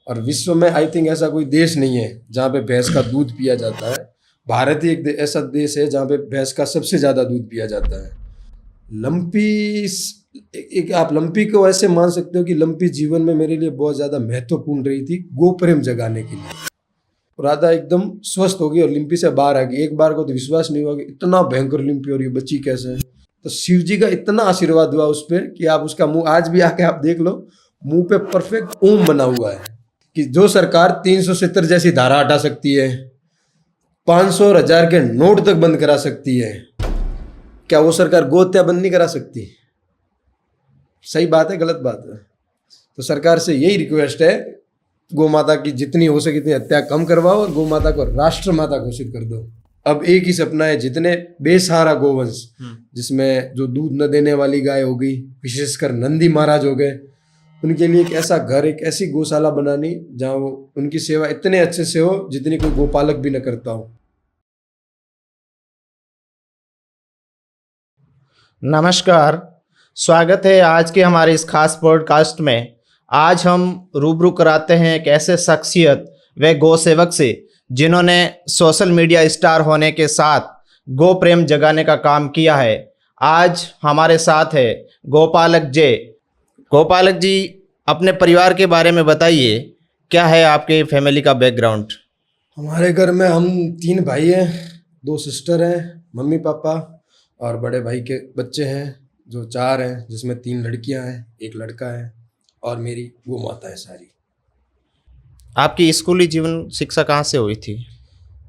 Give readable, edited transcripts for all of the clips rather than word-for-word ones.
और विश्व में आई थिंक ऐसा कोई देश नहीं है जहाँ पे भैंस का दूध पिया जाता है। भारत ही एक ऐसा देश है जहाँ पे भैंस का सबसे ज़्यादा दूध पिया जाता है। लंपी एक आप लंपी को ऐसे मान सकते हो कि लंपी जीवन में मेरे लिए बहुत ज़्यादा महत्वपूर्ण रही थी गो प्रेम जगाने के लिए। राधा एकदम स्वस्थ हो गई और लिम्पी से बाहर आ गई। एक बार को तो विश्वास नहीं हुआ कि इतना भयंकर लिम्पी हो रही है, बच्ची कैसे। तो शिव जी का इतना आशीर्वाद हुआ उस पर कि आप उसका मुंह आज भी आके आप देख लो, मुंह पे परफेक्ट ओम बना हुआ है। कि जो सरकार 370 जैसी धारा हटा सकती है, 500 और 1000 के नोट तक बंद करा सकती है, क्या वो सरकार गो हत्या बंद नहीं करा सकती? सही बात है, गलत बात है? तो सरकार से यही रिक्वेस्ट है, गौ माता की जितनी हो सके इतनी हत्या कम करवाओ और गौ माता को राष्ट्र माता घोषित कर दो। अब एक ही सपना है, जितने बेसहारा गोवंश, जिसमें जो दूध न देने वाली गाय हो गई, विशेषकर नंदी महाराज हो गए, उनके लिए एक ऐसा घर, एक ऐसी गौशाला बनानी जहाँ वो उनकी सेवा इतने अच्छे से हो जितनी कोई गोपालक भी न करता हो। नमस्कार, स्वागत है आज के हमारे इस खास पॉडकास्ट में। आज हम रूबरू कराते हैं एक ऐसे शख्सियत व गौ सेवक से जिन्होंने सोशल मीडिया स्टार होने के साथ गो प्रेम जगाने का काम किया है। आज हमारे साथ है गोपालक जे। गोपालक जी, अपने परिवार के बारे में बताइए, क्या है आपके फैमिली का बैकग्राउंड? हमारे घर में हम 3 भाई हैं, 2 सिस्टर हैं, मम्मी पापा और बड़े भाई के बच्चे हैं जो 4 हैं, जिसमें 3 लड़कियां हैं, 1 लड़का है और मेरी गौ माता है सारी। आपकी स्कूली जीवन शिक्षा कहाँ से हुई थी?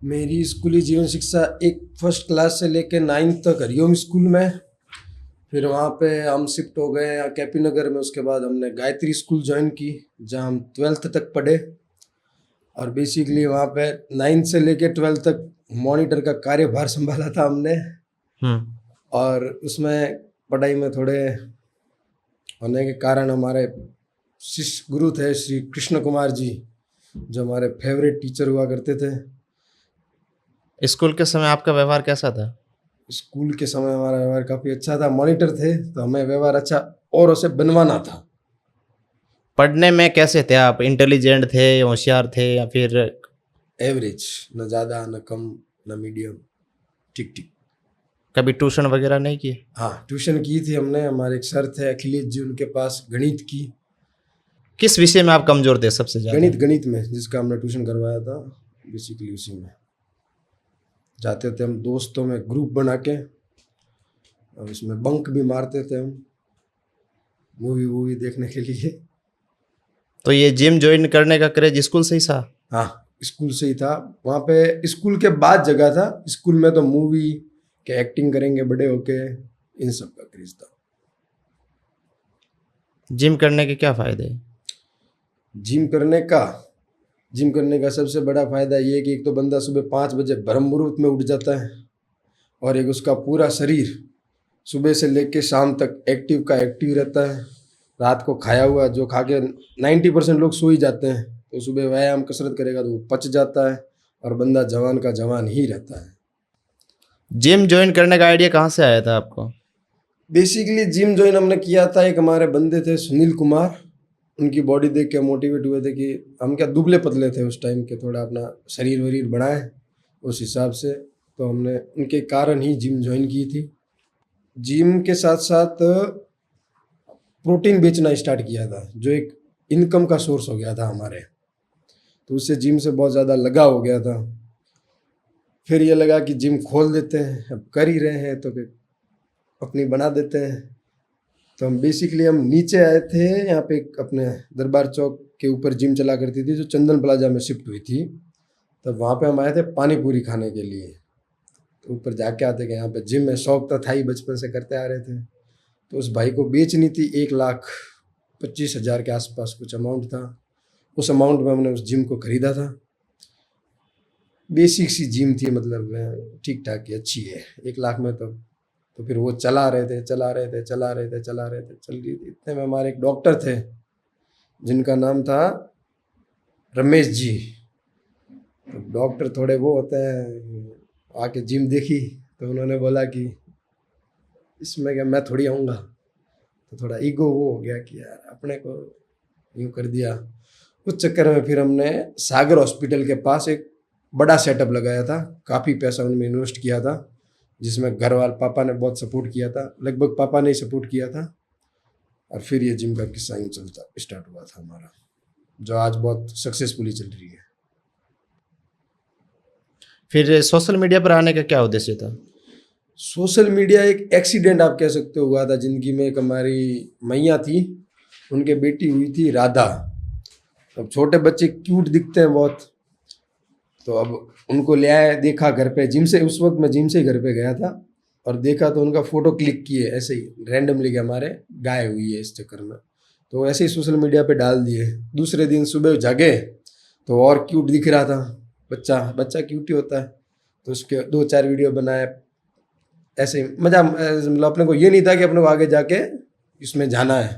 मेरी स्कूली जीवन शिक्षा एक फर्स्ट क्लास से लेकर 9th तक हरिओम स्कूल में, फिर वहाँ पे हम शिफ्ट हो गए यहाँ कैपी नगर में। उसके बाद हमने गायत्री स्कूल ज्वाइन की जहाँ हम 12th तक पढ़े और बेसिकली वहाँ पे 9th से लेकर 12th तक मॉनिटर का कार्यभार संभाला था हमने। और उसमें पढ़ाई में थोड़े होने के कारण हमारे शिष्य गुरु थे श्री कृष्ण कुमार जी, जो हमारे फेवरेट टीचर हुआ करते थे। स्कूल के समय आपका व्यवहार कैसा था? स्कूल के समय हमारा व्यवहार काफ़ी अच्छा था। मॉनिटर थे तो हमें व्यवहार अच्छा और उसे बनवाना था। पढ़ने में कैसे थे आप? इंटेलिजेंट थे, होशियार थे या फिर? एवरेज, न ज़्यादा न कम न मीडियम, ठीक ठीक। कभी ट्यूशन वगैरह नहीं किए? हाँ, ट्यूशन की थी हमने। हमारे एक सर थे अखिलेश जी, उनके पास गणित की। किस विषय में आप कमजोर थे सबसे ज्यादा? गणित में, जिसका हमने ट्यूशन करवाया था, बेसिकली उसी में जाते थे हम दोस्तों में ग्रुप बना के, और उसमें बंक भी मारते थे हम मूवी देखने के लिए। तो ये जिम ज्वाइन करने का क्रेज स्कूल से ही था? हाँ, स्कूल से ही था। वहाँ पे स्कूल के बाद जगह था, स्कूल में तो मूवी के एक्टिंग करेंगे बड़े होके, इन सब का क्रेज था। जिम करने के क्या फायदे? जिम करने का सबसे बड़ा फायदा ये है कि एक तो बंदा सुबह 5 बजे ब्रह्म मुहूर्त में उठ जाता है, और एक उसका पूरा शरीर सुबह से लेकर शाम तक एक्टिव का एक्टिव रहता है। रात को खाया हुआ जो खा के 90% लोग सो ही जाते हैं, तो सुबह व्यायाम कसरत करेगा तो वो पच जाता है और बंदा जवान का जवान ही रहता है। जिम ज्वाइन करने का आइडिया कहाँ से आया था आपको? बेसिकली जिम ज्वाइन हमने किया था, एक हमारे बंदे थे सुनील कुमार, उनकी बॉडी देख के मोटिवेट हुए थे कि हम क्या दुबले पतले थे उस टाइम के, थोड़ा अपना शरीर वरीर बढ़ाएं उस हिसाब से, तो हमने उनके कारण ही जिम ज्वाइन की थी। जिम के साथ साथ प्रोटीन बेचना स्टार्ट किया था, जो एक इनकम का सोर्स हो गया था हमारे, तो उससे जिम से बहुत ज़्यादा लगाव हो गया था। फिर ये लगा कि जिम खोल देते हैं, अब कर ही रहे हैं तो फिर अपनी बना देते हैं। तो हम बेसिकली हम नीचे आए थे, यहाँ पे अपने दरबार चौक के ऊपर जिम चला करती थी जो चंदन प्लाजा में शिफ्ट हुई थी, तब वहाँ पे हम आए थे पानी पूरी खाने के लिए। तो ऊपर जाके आते कि यहाँ पे जिम में, शौक तो था ही, बचपन से करते आ रहे थे। तो उस भाई को बेचनी थी 1,25,000 के आसपास कुछ अमाउंट था। उस अमाउंट में हमने उस जिम को खरीदा था। बेसिक सी जिम थी, मतलब ठीक ठाक की, अच्छी है, 1 लाख में। तो फिर वो चला रहे थे चल रही थी। इतने में हमारे एक डॉक्टर थे जिनका नाम था रमेश जी। तो डॉक्टर थोड़े वो होते हैं, आके जिम देखी तो उन्होंने बोला कि इसमें क्या मैं थोड़ी आऊँगा। तो थोड़ा ईगो वो हो गया कि यार अपने को यूँ कर दिया, उस चक्कर में फिर हमने सागर हॉस्पिटल के पास एक बड़ा सेटअप लगाया था, काफ़ी पैसा उनमें इन्वेस्ट किया था, जिसमें घर वाले पापा ने बहुत सपोर्ट किया था, लगभग पापा ने ही सपोर्ट किया था। और फिर ये जिम का किस्सा यूँ चलता स्टार्ट हुआ था हमारा, जो आज बहुत सक्सेसफुली चल रही है। फिर सोशल मीडिया पर आने का क्या उद्देश्य था? सोशल मीडिया एक एक्सीडेंट आप कह सकते हो हुआ था जिंदगी में। एक हमारी मैया थी, उनके बेटी हुई थी राधा। अब छोटे बच्चे क्यूट दिखते हैं बहुत, तो अब उनको ले आए, देखा घर पे जिम से, उस वक्त मैं जिम से ही घर पे गया था और देखा तो उनका फोटो क्लिक किए ऐसे ही रैंडमली कि हमारे गाय हुई है इस चक्कर में, तो ऐसे ही सोशल मीडिया पे डाल दिए। दूसरे दिन सुबह जागे तो और क्यूट दिख रहा था बच्चा, बच्चा क्यूट ही होता है, तो उसके 2-4 वीडियो बनाए ऐसे ही मजा। मतलब अपने को ये नहीं था कि अपने को आगे जाके इसमें जाना है,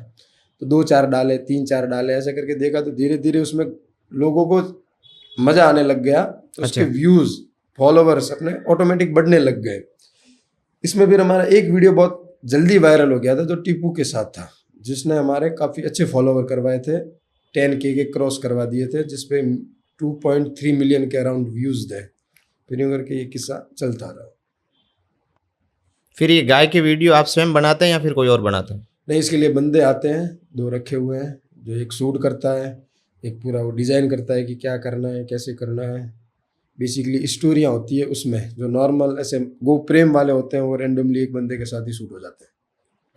तो 2-4 डाले, 3-4 डाले, ऐसे करके देखा तो धीरे धीरे उसमें लोगों को मजा आने लग गया, तो उसके व्यूज फॉलोवर्स अपने ऑटोमेटिक बढ़ने लग गए। इसमें फिर हमारा एक वीडियो बहुत जल्दी वायरल हो गया था जो टीपू के साथ था, जिसने हमारे काफ़ी अच्छे फॉलोवर करवाए थे, 10K के क्रॉस करवा दिए थे, जिसपे 2.3 मिलियन के अराउंड व्यूज थे। फिर यूँ करके ये किस्सा चलता रहा। फिर ये गाय के वीडियो आप स्वयं बनाते हैं या फिर कोई और बनाता है? नहीं, इसके लिए बंदे आते हैं, 2 रखे हुए हैं, जो एक शूट करता है, एक पूरा वो डिज़ाइन करता है कि क्या करना है, कैसे करना है। बेसिकली स्टोरियाँ होती है उसमें, जो नॉर्मल ऐसे गो प्रेम वाले होते हैं वो रेंडमली एक बंदे के साथ ही शूट हो जाते हैं।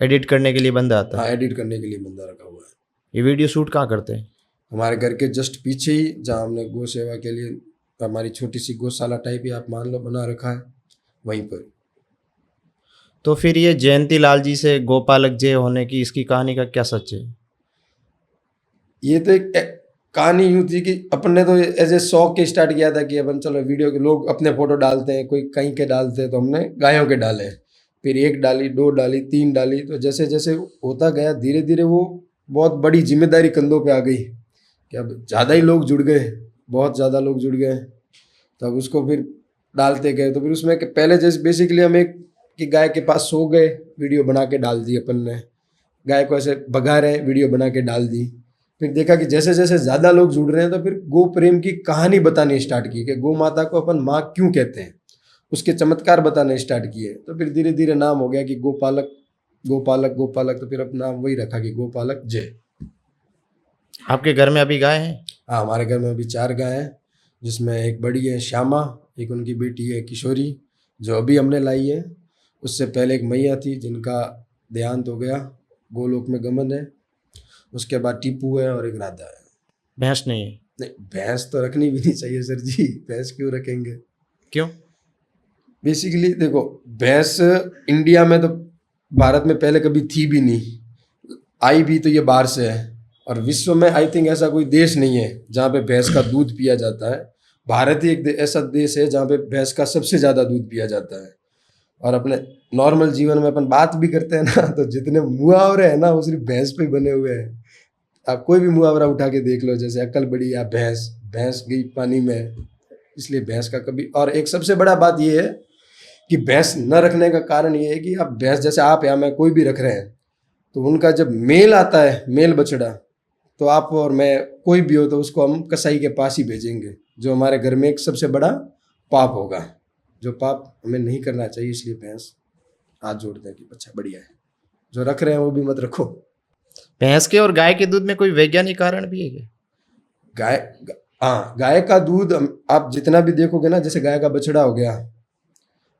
एडिट करने के लिए बंदा आता है? हाँ, एडिट करने के लिए बंदा रखा हुआ है। ये वीडियो शूट कहाँ करते हैं? हमारे घर के जस्ट पीछे ही, जहाँ हमने गौ सेवा के लिए हमारी छोटी सी गौशाला टाइप ही आप मान लो बना रखा है, वहीं पर। तो फिर ये जयंती लाल जी से गोपालक जय होने की इसकी कहानी का क्या सच है? ये तो एक कहानी यूँ थी कि अपन ने तो एज ए शौक के स्टार्ट किया था कि अपन चलो वीडियो के लोग अपने फोटो डालते हैं, कोई कहीं के डालते हैं, तो हमने गायों के डाले। फिर 1 डाली, 2 डाली, 3 डाली, तो जैसे जैसे होता गया धीरे धीरे वो बहुत बड़ी जिम्मेदारी कंधों पे आ गई कि अब ज़्यादा ही लोग जुड़ गए, बहुत ज़्यादा लोग जुड़ गए। तो अब उसको फिर डालते गए, तो फिर उसमें पहले जैसे बेसिकली हम एक कि गाय के पास सो गए, वीडियो बना के डाल दी अपन ने, गाय को ऐसे भगा रहे हैं, वीडियो बना के डाल दी। फिर देखा कि जैसे जैसे ज़्यादा लोग जुड़ रहे हैं, तो फिर गो प्रेम की कहानी बतानी स्टार्ट की कि गौ माता को अपन माँ क्यों कहते हैं, उसके चमत्कार बताने स्टार्ट किए। तो फिर धीरे धीरे नाम हो गया कि गोपालक, गोपालक, गोपालक, तो फिर अपना नाम वही रखा कि गोपालक जय। आपके घर में अभी गाय है? हाँ, हमारे घर में अभी 4 गाय हैं, जिसमें एक बड़ी है श्यामा, एक उनकी बेटी है किशोरी जो अभी हमने लाई है। उससे पहले एक मैया थी जिनका देहांत हो गया, गोलोक में गमन है। उसके बाद टीपू है और एक राधा है। भैंस नहीं है? नहीं, भैंस तो रखनी भी नहीं चाहिए सर जी, भैंस क्यों रखेंगे? क्यों? बेसिकली देखो, भैंस इंडिया में तो भारत में पहले कभी थी भी नहीं, आई भी तो ये बाहर से है। और विश्व में आई थिंक ऐसा कोई देश नहीं है जहाँ पे भैंस का दूध पिया जाता है। भारत ही एक ऐसा देश है जहाँ पे भैंस का सबसे ज़्यादा दूध पिया जाता है। और अपने नॉर्मल जीवन में अपन बात भी करते हैं ना, तो जितने मुहावरे हैं ना वो सिर्फ भैंस पे बने हुए हैं। आप कोई भी मुहावरा उठा के देख लो, जैसे अकल बड़ी या भैंस, भैंस गई पानी में, इसलिए भैंस का कभी। और एक सबसे बड़ा बात ये है कि भैंस न रखने का कारण ये है कि आप भैंस, जैसे आप या मैं कोई भी रख रहे हैं, तो उनका जब मेल आता है, मेल बछड़ा, तो आप और मैं कोई भी हो तो उसको हम कसाई के पास ही भेजेंगे, जो हमारे घर में एक सबसे बड़ा पाप होगा, जो पाप हमें नहीं करना चाहिए। इसलिए भैंस हाथ जोड़ते हैं कि अच्छा बढ़िया है, जो रख रहे हैं वो भी मत रखो। भैंस के और गाय के दूध में कोई वैज्ञानिक कारण भी है क्या? हाँ, गाय का दूध आप जितना भी देखोगे ना, जैसे गाय का बछड़ा हो गया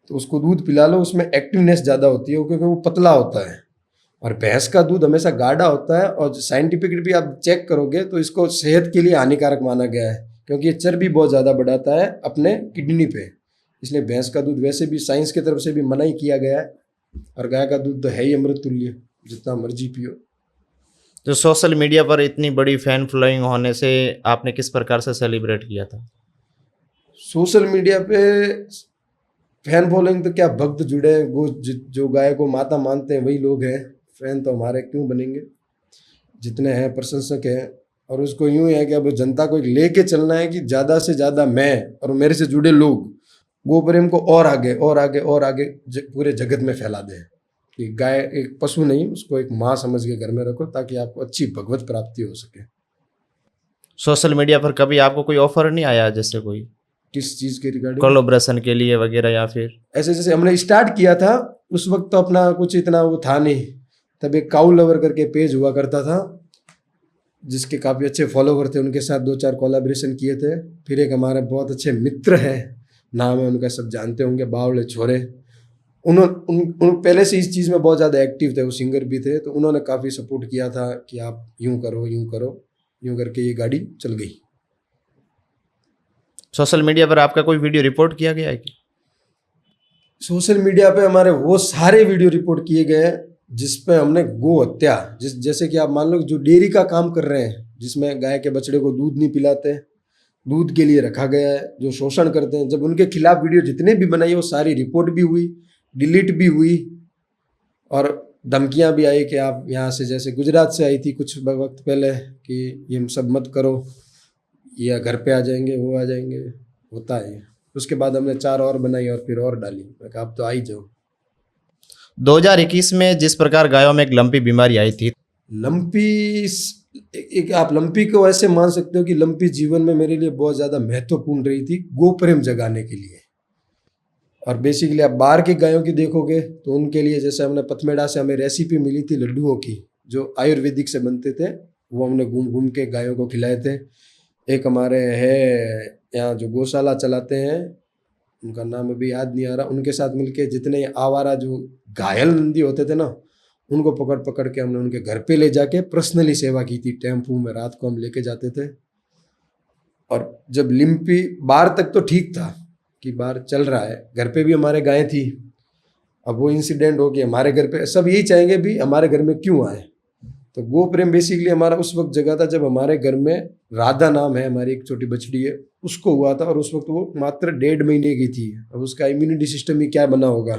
तो उसको दूध पिला लो, उसमें एक्टिवनेस ज़्यादा होती है क्योंकि वो पतला होता है। और भैंस का दूध हमेशा गाढ़ा होता है, और साइंटिफिकली भी आप चेक करोगे तो इसको सेहत के लिए हानिकारक माना गया है, क्योंकि ये चर्बी बहुत ज़्यादा बढ़ाता है अपने किडनी पे। इसलिए भैंस का दूध वैसे भी साइंस की तरफ से भी मना ही किया गया है। और गाय का दूध तो है ही अमृत तुल्य, जितना मर्जी पियो। तो सोशल मीडिया पर इतनी बड़ी फैन फॉलोइंग होने से आपने किस प्रकार से सेलिब्रेट किया था? सोशल मीडिया पे फैन फॉलोइंग तो क्या, भक्त जुड़े हैं, वो जो गाय को माता मानते हैं वही लोग हैं। फैन तो हमारे क्यों बनेंगे, जितने हैं प्रशंसक हैं। और उसको यूँ है कि अब जनता को लेके चलना है कि ज़्यादा से ज़्यादा मैं और मेरे से जुड़े लोग गो प्रेम को और आगे और आगे और आगे पूरे जगत में फैला दें। कि गाय एक पशु नहीं, उसको एक माँ समझ के घर में रखो, ताकि आपको अच्छी भगवत प्राप्ति हो सके। सोशल मीडिया पर कभी आपको कोई ऑफर नहीं आया, जैसे कोई किस चीज़ के रिगार्डिंग? कोलैबोरेशन के लिए वगैरह, या फिर ऐसे जैसे हमने स्टार्ट किया था उस वक्त तो अपना कुछ इतना वो था नहीं। तब एक काउ लवर करके पेज हुआ करता था जिसके काफ़ी अच्छे फॉलोवर थे, उनके साथ 2-4 कोलैबोरेशन किए थे। फिर एक हमारे बहुत अच्छे मित्र हैं, नाम है उनका, सब जानते होंगे, बावले छोरे। उन पहले से इस चीज़ में बहुत ज़्यादा एक्टिव थे, वो सिंगर भी थे, तो उन्होंने काफ़ी सपोर्ट किया था कि आप यूँ करो यूँ करो, यूँ करके ये गाड़ी चल गई। सोशल मीडिया पर आपका कोई वीडियो रिपोर्ट किया गया है कि? सोशल मीडिया पे हमारे वो सारे वीडियो रिपोर्ट किए गए हैं जिस पे हमने गो हत्या, जैसे कि आप मान लो जो डेयरी का काम कर रहे हैं, जिसमें गाय के बछड़े को दूध नहीं पिलाते, दूध के लिए रखा गया है, जो शोषण करते हैं, जब उनके खिलाफ वीडियो जितने भी बनाई वो सारी रिपोर्ट भी हुई, डिलीट भी हुई, और धमकियां भी आई कि आप यहाँ से, जैसे गुजरात से आई थी कुछ वक्त पहले कि ये सब मत करो या घर पे आ जाएंगे, वो आ जाएंगे, होता है। उसके बाद हमने 4 और बनाई और फिर और डाली, मैं कहा आप तो आ ही जाओ। 2021 में जिस प्रकार गायों में एक लंपी बीमारी आई थी, लंपी, एक आप लंपी को ऐसे मान सकते हो कि लंपी जीवन में मेरे लिए बहुत ज़्यादा महत्वपूर्ण रही थी, गो प्रेम जगाने के लिए। और बेसिकली आप बाहर की गायों की देखोगे तो उनके लिए, जैसे हमने पथमेड़ा से हमें रेसिपी मिली थी लड्डुओं की जो आयुर्वेदिक से बनते थे, वो हमने घूम घूम के गायों को खिलाए थे। एक हमारे है यहाँ जो गौशाला चलाते हैं, उनका नाम अभी याद नहीं आ रहा, उनके साथ मिलके जितने आवारा जो घायल नंदी होते थे ना, उनको पकड़ पकड़ के हमने उनके घर पे ले जाके पर्सनली सेवा की थी। टेम्पू में रात को हम लेके जाते थे। और जब लिम्पी बाहर तक तो ठीक था कि बाहर चल रहा है, घर पे भी हमारे गायें थी। अब वो इंसिडेंट हो कि हमारे घर पे सब यही चाहेंगे भी हमारे घर में क्यों आए, तो गो प्रेम बेसिकली हमारा उस वक्त जगह था जब हमारे घर में राधा नाम है, हमारी एक छोटी बछड़ी है, उसको हुआ था। और उस वक्त वो मात्र 1.5 महीने की थी। अब उसका इम्यूनिटी सिस्टम ही क्या बना होगा।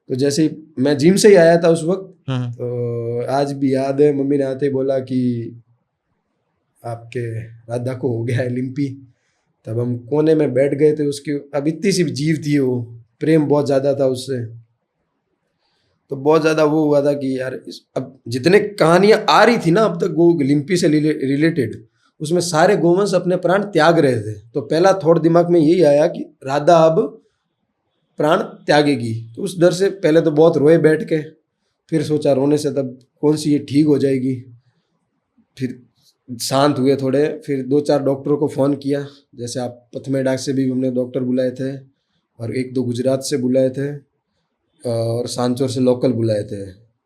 तो जैसे ही मैं जिम से ही आया था उस वक्त, तो आज भी याद है, मम्मी ने आते ही बोला कि आपके राधा को हो गया है लिम्पी। तब हम कोने में बैठ गए थे, उसकी अब इतनी सी जीव थी, वो प्रेम बहुत ज़्यादा था उससे, तो बहुत ज़्यादा वो हुआ था कि यार अब जितने कहानियाँ आ रही थी ना अब तक गो लिम्पी से रिलेटेड, उसमें सारे गोवंश अपने प्राण त्याग रहे थे। तो पहला थॉट दिमाग में यही आया कि राधा अब प्राण त्यागेगी। तो उस डर से पहले तो बहुत रोए बैठ के, फिर सोचा रोने से तब कौन सी ये ठीक हो जाएगी, फिर शांत हुए थोड़े, फिर 2-4 डॉक्टरों को फ़ोन किया, जैसे आप पथमेड़ा से भी हमने डॉक्टर बुलाए थे और 1-2 गुजरात से बुलाए थे और सांचौर से लोकल बुलाए थे,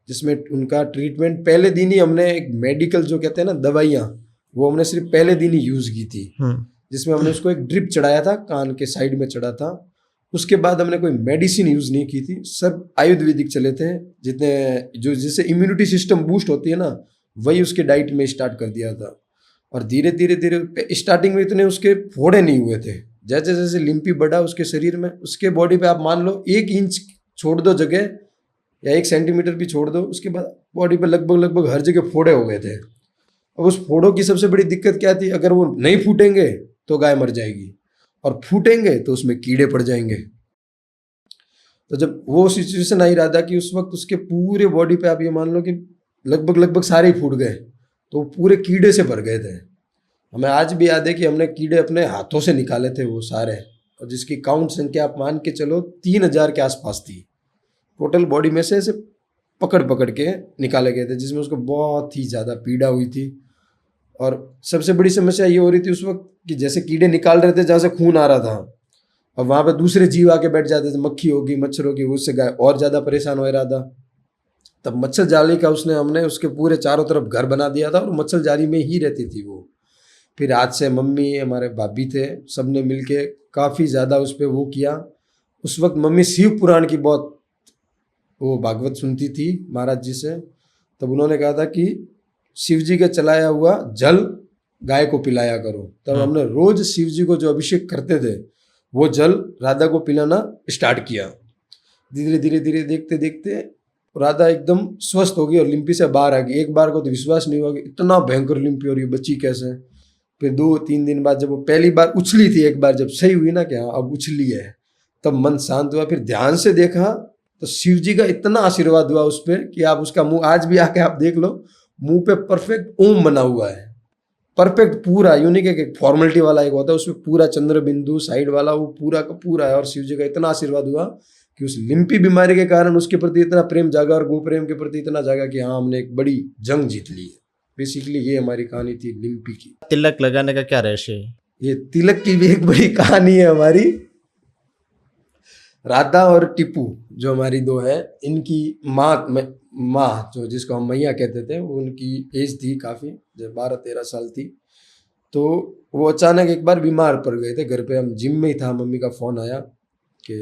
जिसमें उनका ट्रीटमेंट पहले दिन ही हमने एक मेडिकल जो कहते हैं ना दवाइयाँ, वो हमने सिर्फ पहले दिन ही यूज़ की थी, जिसमें हमने उसको एक ड्रिप चढ़ाया था, कान के साइड में चढ़ा था। उसके बाद हमने कोई मेडिसिन यूज़ नहीं की थी, सब आयुर्वेदिक चले थे, जितने जो जिससे इम्यूनिटी सिस्टम बूस्ट होती है ना, वही उसके डाइट में स्टार्ट कर दिया था। और धीरे धीरे धीरे स्टार्टिंग में इतने उसके फोड़े नहीं हुए थे, जैसे जैसे लिम्पी बढ़ा उसके शरीर में, उसके बॉडी पे आप मान लो 1 इंच छोड़ दो जगह या 1 सेंटीमीटर भी छोड़ दो, उसके बाद बॉडी पे लगभग हर जगह फोड़े हो गए थे। अब उस फोड़ों की सबसे बड़ी दिक्कत क्या थी, अगर वो नहीं फूटेंगे तो गाय मर जाएगी, और फूटेंगे तो उसमें कीड़े पड़ जाएंगे। तो जब वो सिचुएशन आई रहा था कि उस वक्त उसके पूरे बॉडी पे आप ये मान लो कि लगभग सारे ही फूट गए, तो पूरे कीड़े से भर गए थे। हमें आज भी याद है कि हमने कीड़े अपने हाथों से निकाले थे वो सारे, और जिसकी काउंट संख्या आप मान के चलो 3000 के आसपास थी। टोटल बॉडी में से ऐसे पकड़ के निकाले गए थे, जिसमें उसको बहुत ही ज़्यादा पीड़ा हुई थी। और सबसे बड़ी समस्या ये हो रही थी उस वक्त कि जैसे कीड़े निकाल रहे थे जहाँ से खून आ रहा था, और वहाँ पे दूसरे जीव आके बैठ जाते थे, मक्खी होगी, मच्छर होगी, उससे गाय और ज़्यादा परेशान हो रहा था। तब मच्छर जाली का हमने उसके पूरे चारों तरफ घर बना दिया था, और मच्छर जाली में ही रहती थी वो। फिर आज से मम्मी, हमारे भाभी थे, सब ने मिल के काफ़ी ज़्यादा उस पर वो किया। उस वक्त मम्मी शिव पुराण की बहुत वो भागवत सुनती थी महाराज जी से, तब उन्होंने कहा था कि शिव जी का चलाया हुआ जल गाय को पिलाया करो। तब हमने रोज शिव जी को जो अभिषेक करते थे वो जल राधा को पिलाना स्टार्ट किया। धीरे धीरे धीरे देखते देखते राधा एकदम स्वस्थ हो गई और लिम्पी से बाहर आ गई। एक बार को तो विश्वास नहीं हुआ कि इतना भयंकर लिम्पी हो रही है, बच्ची कैसे। फिर 2-3 दिन बाद जब वो पहली बार उछली थी, एक बार जब सही हुई ना कि हाँ अब उछली है, तब मन शांत हुआ। फिर ध्यान से देखा तो शिव जी का इतना आशीर्वाद हुआ उस पर कि आप उसका मुंह आज भी आके आप देख लो, मुंह पे परफेक्ट ओम बना हुआ है, परफेक्ट पूरा यूनिक एक फॉर्मेलिटी वाला एक होता है, उसमें पूरा चंद्र बिंदु साइड वाला वो पूरा का पूरा है। और शिव जी का इतना आशीर्वाद हुआ कि उस लिम्पी बीमारी के कारण उसके प्रति इतना प्रेम जागा और गो प्रेम के प्रति इतना जागा कि हाँ हमने एक बड़ी जंग जीत ली है। बेसिकली ये हमारी कहानी थी लिम्पी की। तिलक लगाने का क्या रहस्य है? ये तिलक की भी एक बड़ी कहानी है हमारी। राधा और टीपू जो हमारी दो है, इनकी माँ जो जिसको हम मैया कहते थे, उनकी एज थी काफ़ी, जब 12-13 साल थी। तो वो अचानक एक बार बीमार पड़ गए थे। घर पे हम जिम में ही था, मम्मी का फ़ोन आया कि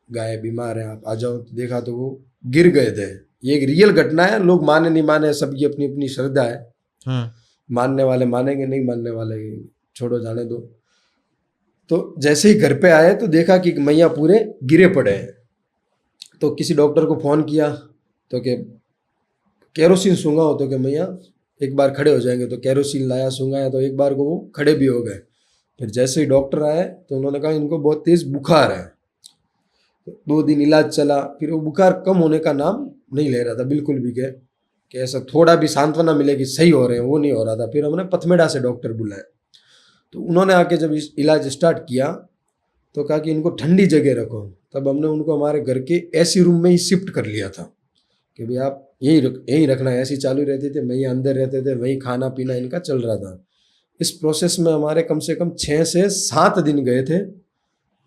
गाय बीमार है, आप आ जाओ। तो देखा तो वो गिर गए थे। ये एक रियल घटना है, लोग माने नहीं माने सबकी अपनी अपनी श्रद्धा है। मानने वाले मानेंगे, नहीं मानने वाले छोड़ो जाने दो। तो जैसे ही घर पे आए तो देखा कि मैया पूरे गिरे पड़े हैं। तो किसी डॉक्टर को फ़ोन किया तो कि केरोसिन सूंघाओ, तो कि मैया एक बार खड़े हो जाएंगे। तो केरोसिन लाया, सूंघाया, तो एक बार को वो खड़े भी हो गए। फिर जैसे ही डॉक्टर आए तो उन्होंने कहा इनको बहुत तेज़ बुखार है। तो 2 दिन इलाज चला, फिर वो बुखार कम होने का नाम नहीं ले रहा था बिल्कुल भी, कि ऐसा थोड़ा भी सांत्वना मिले कि सही हो रहे हैं, वो नहीं हो रहा था। फिर हमने पथमेड़ा से डॉक्टर बुलाए। तो उन्होंने आके जब इलाज स्टार्ट किया तो कहा कि इनको ठंडी जगह रखो। तब हमने उनको हमारे घर के एसी रूम में ही शिफ्ट कर लिया था कि भाई आप यहीं रखना है। ऐसी चालू रहती थी, वहीं अंदर रहते थे, वहीं खाना पीना इनका चल रहा था। इस प्रोसेस में हमारे कम से कम 6 से 7 दिन गए थे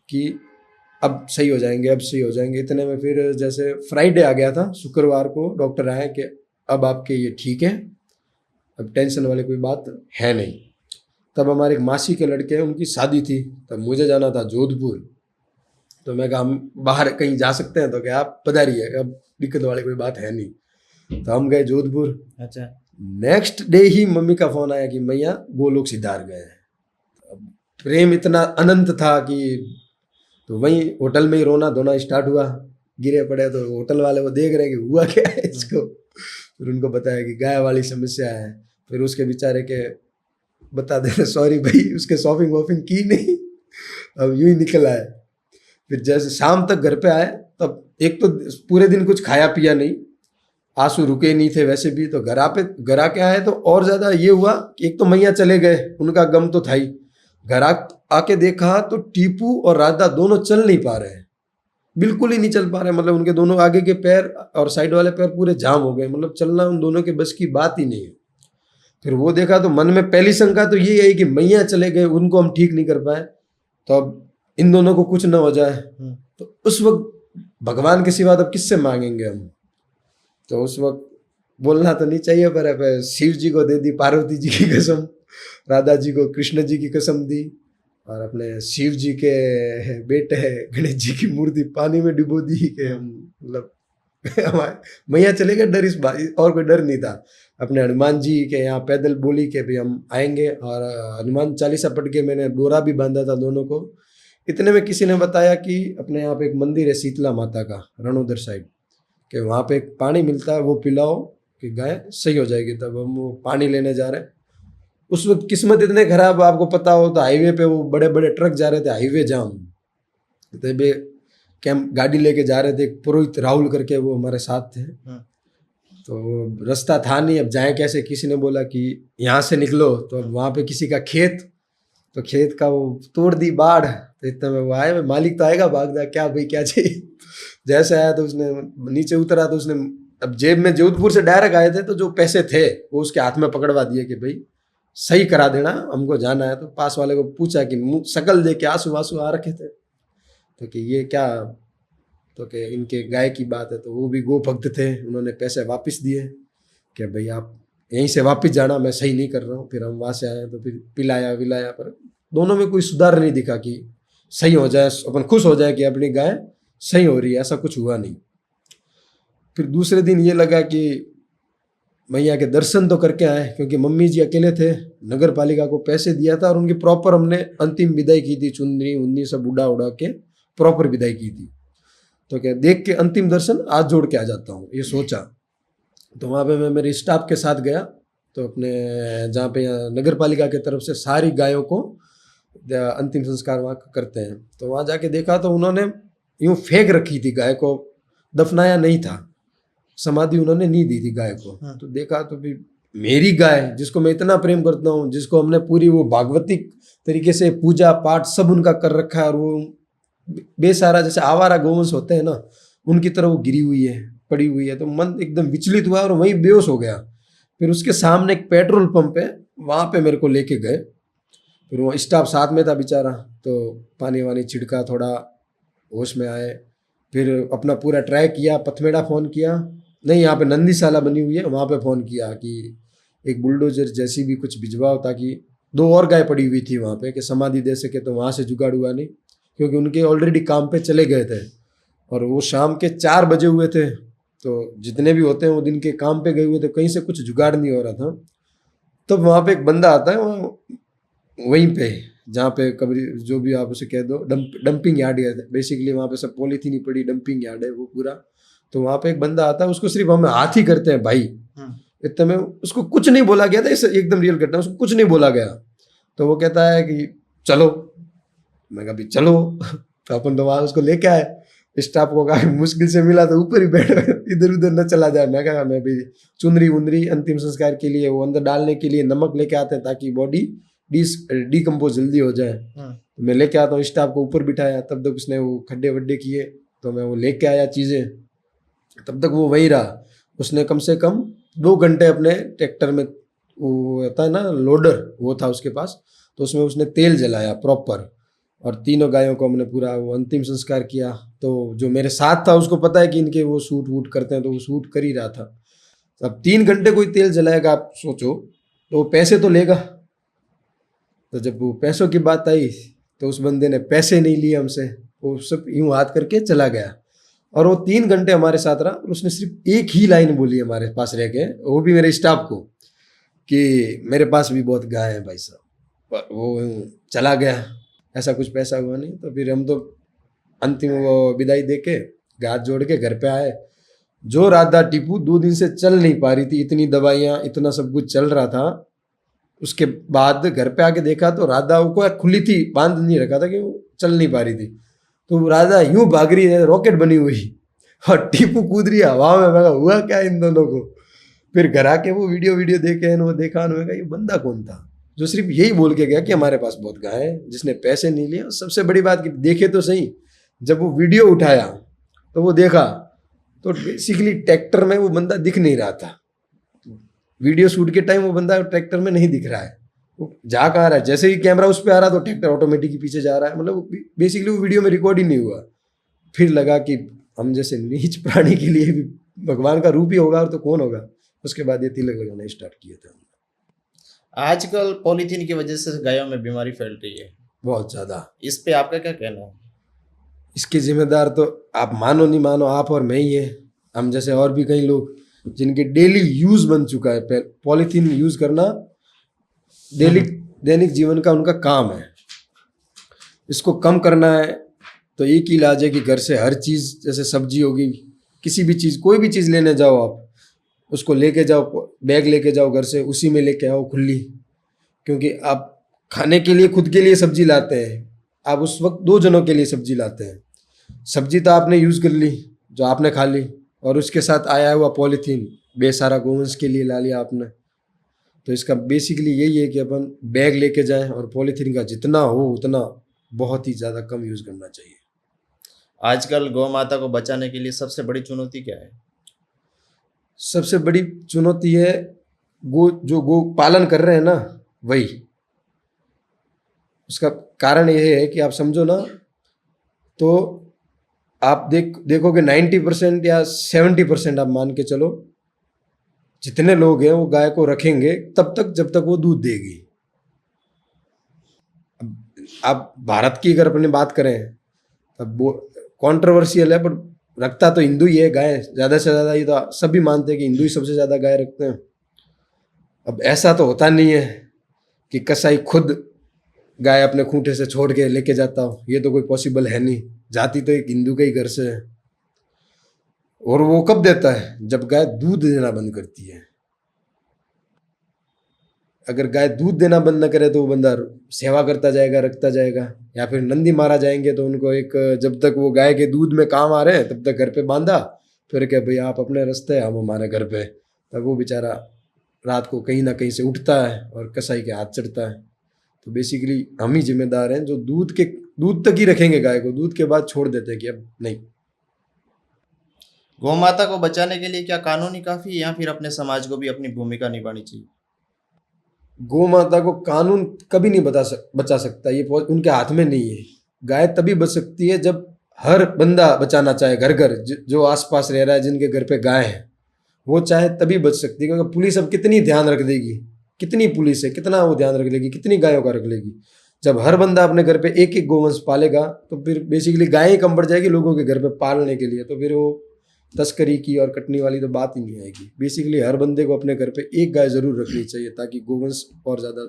कि अब सही हो जाएंगे, अब सही हो जाएंगे। इतने में फिर जैसे फ्राइडे आ गया था, शुक्रवार को डॉक्टर आए कि अब आपके ये ठीक है, अब टेंशन वाली कोई बात है नहीं। तब हमारे एक मासी के लड़के हैं, उनकी शादी थी। तब मुझे जाना था जोधपुर। तो मैं कहा हम बाहर कहीं जा सकते हैं, तो क्या आप पधारिए, अब दिक्कत वाली कोई बात है नहीं। तो हम गए जोधपुर। अच्छा। नेक्स्ट डे ही मम्मी का फ़ोन आया कि मैया गोलोक सिधार गए हैं। अब प्रेम इतना अनंत था कि तो वहीं होटल में ही रोना धोना स्टार्ट हुआ। गिरे पड़े तो होटल वाले वो देख रहे हैं कि हुआ क्या है इसको। फिर उनको बताया कि गाय वाली समस्या है। फिर उसके बेचारे के बता देना सॉरी भाई, उसके शॉपिंग वॉपिंग की नहीं, अब यूं ही निकला है। फिर जैसे शाम तक घर पे आए तब एक तो पूरे दिन कुछ खाया पिया नहीं, आंसू रुके नहीं थे वैसे भी। तो घर आके आए तो और ज़्यादा ये हुआ कि एक तो मैया चले गए, उनका गम तो था ही। घर आके देखा तो टीपू और राधा दोनों चल नहीं पा रहे हैं, बिल्कुल ही नहीं चल पा रहे। मतलब उनके दोनों आगे के पैर और साइड वाले पैर पूरे जाम हो गए, मतलब चलना उन दोनों के बस की बात ही नहीं है। फिर वो देखा तो मन में पहली शंका तो ये है कि मैया चले गए, उनको हम ठीक नहीं कर पाए, तो अब इन दोनों को कुछ ना हो जाए। तो उस वक्त भगवान के सिवा अब किससे मांगेंगे हम। तो उस वक्त बोलना तो नहीं चाहिए, पर शिव जी को दे दी पार्वती जी की कसम, राधा जी को कृष्ण जी की कसम दी, और अपने शिव जी के बेटे गणेश जी की मूर्ति पानी में डुबो दी कि हम मतलब मैया चले गए, डर इस बात और कोई डर नहीं था। अपने हनुमान जी के यहाँ पैदल बोली कि भाई हम आएंगे, और हनुमान चालीसा पढ़ के मैंने डोरा भी बांधा था दोनों को। इतने में किसी ने बताया कि अपने यहाँ पे एक मंदिर है शीतला माता का, रणोदर साइड, कि वहाँ पे एक पानी मिलता है, वो पिलाओ कि गाय सही हो जाएगी। तब हम वो पानी लेने जा रहे हैं। उस वक्त किस्मत इतने खराब, आपको पता हो तो हाईवे पे वो बड़े बड़े ट्रक जा रहे थे, हाईवे जाम। तो बे कैंप गाड़ी लेके जा रहे थे, पुरोहित राहुल करके वो हमारे साथ थे। तो रास्ता था नहीं, अब जाएं कैसे। किसी ने बोला कि यहाँ से निकलो, तो अब वहाँ पे किसी का खेत, तो खेत का वो तोड़ दी बाढ़। तो इतने में वो आए, मालिक तो आएगा भाग जा, क्या भाई क्या चाहिए। जैसे आया तो उसने नीचे उतरा तो उसने अब जेब में जोधपुर से डायरेक्ट आए थे, तो जो पैसे थे वो उसके हाथ में पकड़वा दिए कि भाई सही करा देना, हमको जाना है। तो पास वाले को पूछा कि मुँह शकल देख के आंसू वासू आ रखे थे, तो कि ये क्या, तो कि इनके गाय की बात है। तो वो भी गो भक्त थे, उन्होंने पैसे वापस दिए कि भाई आप यहीं से वापस जाना, मैं सही नहीं कर रहा हूँ। फिर हम वहाँ से आए तो फिर पिलाया विलाया, पर दोनों में कोई सुधार नहीं दिखा कि सही हो जाए, अपन खुश हो जाए कि अपनी गाय सही हो रही है, ऐसा कुछ हुआ नहीं। फिर दूसरे दिन ये लगा कि मैया के दर्शन तो करके आए, क्योंकि मम्मी जी अकेले थे, नगर पालिका को पैसे दिया था और उनकी प्रॉपर हमने अंतिम विदाई की थी, चुन्नी उन्नी सब उड़ा के प्रॉपर विदाई की थी। तो क्या देख के अंतिम दर्शन आज जोड़ के आ जाता हूँ, ये सोचा। तो वहाँ पे मैं मेरे स्टाफ के साथ गया, तो अपने जहाँ पे नगर पालिका की तरफ से सारी गायों को अंतिम संस्कार वहाँ करते हैं। तो वहाँ जाके देखा तो उन्होंने यूँ फेंक रखी थी गाय को, दफनाया नहीं था, समाधि उन्होंने नहीं दी थी गाय को। तो देखा तो भी मेरी गाय जिसको मैं इतना प्रेम करता हूँ, जिसको हमने पूरी वो भागवतिक तरीके से पूजा पाठ सब उनका कर रखा है, और वो बेसहारा जैसे आवारा गौवंश होते हैं ना, उनकी तरह वो गिरी हुई है, पड़ी हुई है। तो मन एकदम विचलित हुआ और वहीं बेहोश हो गया। फिर उसके सामने एक पेट्रोल पंप है, वहाँ पे मेरे को लेके गए। फिर वो स्टाफ साथ में था बेचारा, तो पानी वानी छिड़का, थोड़ा होश में आए। फिर अपना पूरा ट्राई किया, पथमेड़ा फ़ोन किया, नहीं यहाँ पे नंदीशाला बनी हुई है, वहाँ पे फ़ोन किया कि एक बुलडोजर जैसी भी कुछ भिजवाओ, ताकि 2 और गाय पड़ी हुई थी वहाँ पे कि समाधि दे सके। तो वहाँ से जुगाड़ हुआ नहीं, क्योंकि उनके ऑलरेडी काम पे चले गए थे और वो शाम के 4 बजे हुए थे। तो जितने भी होते हैं वो दिन के काम पे गए हुए थे, कहीं से कुछ जुगाड़ नहीं हो रहा था। तब वहाँ पे एक बंदा आता है, वो वहीं पे जहाँ पे कभी जो भी आप उसे कह दो डंपिंग यार्ड है बेसिकली, वहाँ पे सब पॉलीथीन ही पड़ी, डंपिंग यार्ड है वो पूरा। तो वहाँ पे एक बंदा आता है, उसको सिर्फ हम हाथ ही करते हैं भाई, इतने में उसको कुछ नहीं बोला गया था, इस एकदम रियल घटना, उसको कुछ नहीं बोला गया। तो वो कहता है कि चलो, मैं कहा भी चलो। तो अपन तो वहाँ उसको लेके आए, स्टाफ को कहा मुश्किल से मिला तो ऊपर ही बैठ, इधर उधर न चला जाए। मैं कहा मैं भी चुनरी उनरी अंतिम संस्कार के लिए वो अंदर डालने के लिए नमक लेके आते हैं, ताकि बॉडी डिकम्पोज जल्दी हो जाए। तो मैं लेके आता हूँ, स्टाफ को ऊपर बिठाया, तब तक उसने वो खड्डे वड्डे किए, तो मैं वो लेके आया चीज़ें, तब तक वो वहीं रहा। उसने कम से कम 2 घंटे अपने ट्रैक्टर में, वो होता है ना लोडर, वो था उसके पास, तो उसमें उसने तेल जलाया प्रॉपर, और तीनों गायों को हमने पूरा वो अंतिम संस्कार किया। तो जो मेरे साथ था उसको पता है कि इनके वो सूट वूट करते हैं, तो वो सूट कर ही रहा था। अब 3 घंटे कोई तेल जलाएगा, आप सोचो, तो वो पैसे तो लेगा। तो जब वो पैसों की बात आई, तो उस बंदे ने पैसे नहीं लिए हमसे, वो सब यूं हाथ करके चला गया। और वो 3 घंटे हमारे साथ रहा, और उसने सिर्फ एक ही लाइन बोली हमारे पास रह के, वो भी मेरे स्टाफ को, कि मेरे पास भी बहुत गाय है भाई साहब। वो चला गया, ऐसा कुछ पैसा हुआ नहीं। तो फिर हम तो अंतिम वो विदाई दे के हाथ जोड़ के घर पे आए। जो राधा टीपू 2 दिन से चल नहीं पा रही थी, इतनी दवाइयाँ इतना सब कुछ चल रहा था, उसके बाद घर पे आके देखा तो राधा को खुली थी, बांध नहीं रखा था कि वो चल नहीं पा रही थी। तो राधा यूं भाग रही है, रॉकेट बनी हुई, और टीपू कूद रही है हवा में। मैं कहा हुआ क्या इन दोनों को? फिर घर आके वो वीडियो देखे, वो देखा, उन्होंने कहा ये बंदा कौन था जो सिर्फ यही बोल के गया कि हमारे पास बहुत गाय है, जिसने पैसे नहीं लिए। सबसे बड़ी बात कि देखे तो सही, जब वो वीडियो उठाया तो वो देखा तो बेसिकली ट्रैक्टर में वो बंदा दिख नहीं रहा था। वीडियो शूट के टाइम वो बंदा ट्रैक्टर में नहीं दिख रहा है, वो जा कहाँ रहा है। जैसे ही कैमरा उस पर आ रहा तो ट्रैक्टर ऑटोमेटिक ही पीछे जा रहा है, मतलब बेसिकली वो वीडियो में रिकॉर्ड ही नहीं हुआ। फिर लगा कि हम जैसे नीच प्राणी के लिए भी भगवान का रूप ही होगा, और तो कौन होगा। उसके बाद ये तिलक लगाना स्टार्ट किए थे। आजकल पॉलीथीन की वजह से गायों में बीमारी फैल रही है बहुत ज़्यादा। इस पे आपका क्या कहना है? इसके जिम्मेदार तो आप मानो नहीं मानो, आप और मैं ही है, हम जैसे और भी कई लोग जिनके डेली यूज बन चुका है पॉलीथीन यूज करना, दैनिक जीवन का उनका काम है। इसको कम करना है तो एक ही इलाज है कि घर से हर चीज़, जैसे सब्जी होगी, किसी भी चीज़, कोई भी चीज़ लेने जाओ आप, उसको लेके जाओ, बैग लेके जाओ घर से, उसी में लेके आओ खुली। क्योंकि आप खाने के लिए खुद के लिए सब्जी लाते हैं, आप उस वक्त 2 जनों के लिए सब्जी लाते हैं। सब्जी तो आपने यूज़ कर ली, जो आपने खा ली, और उसके साथ आया हुआ पॉलीथीन बेसहारा गोवंश के लिए ला लिया आपने। तो इसका बेसिकली यही है कि अपन बैग लेके जाएं, और पॉलीथीन का जितना हो उतना बहुत ही ज़्यादा कम यूज़ करना चाहिए। आजकल गौ माता को बचाने के लिए सबसे बड़ी चुनौती क्या है? सबसे बड़ी चुनौती है जो गो पालन कर रहे हैं ना, वही। उसका कारण यह है कि आप समझो ना, तो आप देखोगे 90% या 70% आप मान के चलो, जितने लोग हैं वो गाय को रखेंगे तब तक जब तक वो दूध देगी। आप भारत की अगर अपनी बात करें, अब वो कॉन्ट्रोवर्शियल है, पर रखता तो हिंदू ही है गाय ज़्यादा से ज़्यादा। ये तो सभी मानते हैं कि हिंदू ही सबसे ज़्यादा गाय रखते हैं। अब ऐसा तो होता नहीं है कि कसाई खुद गाय अपने खूंटे से छोड़ के लेके जाता हो, ये तो कोई पॉसिबल है नहीं। जाती तो एक हिंदू के ही घर से है। और वो कब देता है? जब गाय दूध देना बंद करती है। अगर गाय दूध देना बंद न करे तो वो बंदा सेवा करता जाएगा, रखता जाएगा, या फिर नंदी मारा जाएंगे तो उनको एक, जब तक वो गाय के दूध में काम आ रहे हैं तब तक घर पे बांधा, फिर क्या भाई आप अपने रास्ते हम हमारे घर पे, तब वो बेचारा रात को कहीं ना कहीं से उठता है और कसाई के हाथ चढ़ता है। तो बेसिकली हम ही जिम्मेदार हैं जो दूध तक ही रखेंगे गाय को, दूध के बाद छोड़ देते हैं कि अब नहीं। गौ माता को बचाने के लिए क्या कानूनी काफी है या फिर अपने समाज को भी अपनी भूमिका निभानी चाहिए? गौ माता को कानून कभी नहीं बचा सकता, ये उनके हाथ में नहीं है। गाय तभी बच सकती है जब हर बंदा बचाना चाहे, घर घर जो आसपास रह रहा है जिनके घर पे गाय है वो चाहे तभी बच सकती है। क्योंकि पुलिस अब कितनी ध्यान रख देगी, कितनी पुलिस है, कितना वो ध्यान रख लेगी, कितनी गायों का रख लेगी। जब हर बंदा अपने घर पे एक एक गोवंश पालेगा तो फिर बेसिकली गायें कम पड़ जाएगी लोगों के घर पे पालने के लिए, तो फिर वो तस्करी की और कटनी वाली तो बात ही नहीं आएगी। बेसिकली हर बंदे को अपने घर पे एक गाय जरूर रखनी चाहिए ताकि गोवंश और ज़्यादा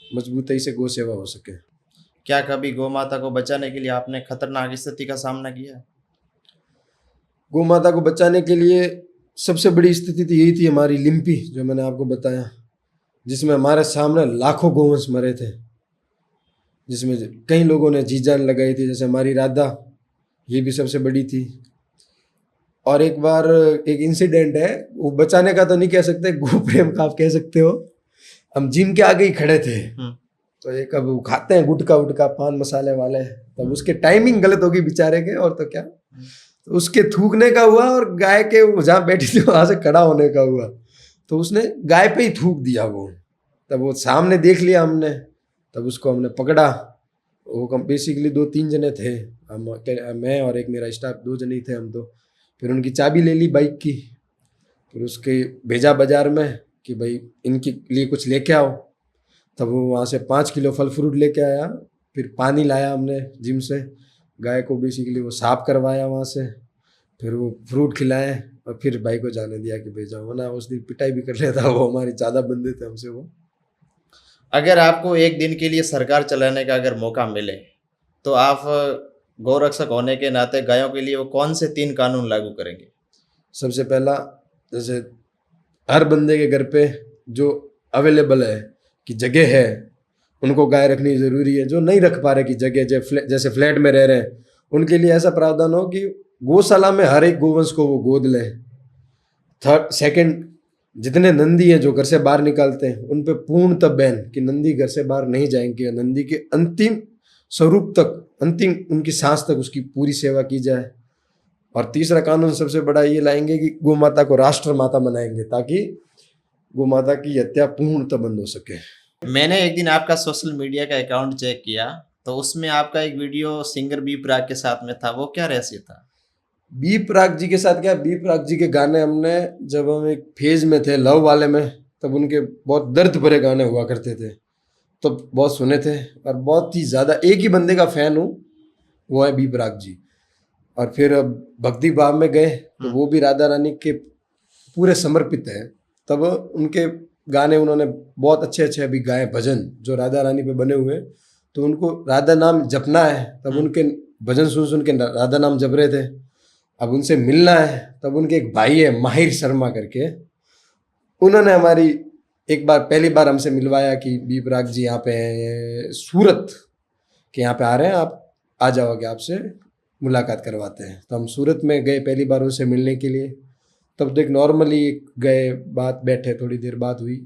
मजबूती से गौ सेवा हो सके। क्या कभी गौ माता को बचाने के लिए आपने खतरनाक स्थिति का सामना किया है? गौ माता को बचाने के लिए सबसे बड़ी स्थिति तो यही थी हमारी लिम्पी, जो मैंने आपको बताया, जिसमें हमारे सामने लाखों गोवंश मरे थे, जिसमें कई लोगों ने जी जान लगाई थी। जैसे हमारी राधा, ये भी सबसे बड़ी थी। और एक बार एक इंसिडेंट है, वो बचाने का तो नहीं कह सकते, गो प्रेम का आप कह सकते हो। हम जिम के आगे ही खड़े थे, तो एक अब खाते हैं गुटका पान मसाले वाले, तब उसके टाइमिंग गलत होगी बेचारे के, और तो क्या, तो उसके थूकने का हुआ और गाय के जहाँ बैठी थी वहां से खड़ा होने का हुआ, तो उसने गाय पे ही थूक दिया वो। तब वो सामने देख लिया हमने, तब उसको हमने पकड़ा। वो बेसिकली 2-3 जने थे, मैं और एक मेरा स्टाफ, 2 जने ही थे हम तो। फिर उनकी चाबी ले ली बाइक की, फिर उसके भेजा बाजार में कि भाई इनके लिए कुछ लेके आओ। तब वो वहाँ से 5 किलो फल फ्रूट लेके आया, फिर पानी लाया हमने जिम से, गाय को बेसिकली वो साफ करवाया वहाँ से, फिर वो फ्रूट खिलाए और फिर भाई को जाने दिया कि भेजा, वरना उस दिन पिटाई भी कर लेता वो, हमारी ज़्यादा बंदे थे हमसे वो। अगर आपको एक दिन के लिए सरकार चलाने का अगर मौका मिले तो आप गौरक्षक होने के नाते गायों के लिए वो कौन से 3 कानून लागू करेंगे? सबसे पहला, जैसे हर बंदे के घर पे जो अवेलेबल है कि जगह है, उनको गाय रखनी ज़रूरी है। जो नहीं रख पा रहे कि जगह, जैसे फ्लैट में रह रहे हैं, उनके लिए ऐसा प्रावधान हो कि गौशाला में हर एक गोवंश को वो गोद लें। सेकंड, जितने नंदी हैं जो घर से बाहर निकालते हैं, उन पे पूर्णतः बैन कि नंदी घर से बाहर नहीं जाएंगे। नंदी के अंतिम स्वरूप तक, अंतिम उनकी सांस तक उसकी पूरी सेवा की जाए। और तीसरा कानून सबसे बड़ा ये लाएंगे कि गौ माता को राष्ट्र माता बनाएंगे, ताकि गौ माता की हत्या पूर्णतः बंद हो सके। मैंने एक दिन आपका सोशल मीडिया का अकाउंट चेक किया तो उसमें आपका एक वीडियो सिंगर बी प्राक के साथ में था, वो क्या रहस्य था? बी प्राक जी के साथ क्या, बी प्राक जी के गाने हमने, जब हम एक फेज में थे लव वाले में, तब उनके बहुत दर्द भरे गाने हुआ करते थे, तो बहुत सुने थे और बहुत ही ज़्यादा एक ही बंदे का फ़ैन हूँ, वो है बी प्राक जी। और फिर अब भक्ति भाव में गए तो वो भी राधा रानी के पूरे समर्पित है। तब उनके गाने उन्होंने बहुत अच्छे अच्छे अभी गाए, भजन जो राधा रानी पे बने हुए, तो उनको राधा नाम जपना है, तब उनके भजन सुन सुन के राधा नाम जप रहे थे। अब उनसे मिलना है, तब उनके एक भाई है माहिर शर्मा करके, उन्होंने हमारी एक बार पहली बार हमसे मिलवाया कि बी प्राक जी यहाँ पे हैं, सूरत के यहाँ पे आ रहे हैं, आप आ जाओगे, आपसे मुलाकात करवाते हैं। तो हम सूरत में गए पहली बार उनसे मिलने के लिए। तब तो एक नॉर्मली गए, बात बैठे, थोड़ी देर बात हुई।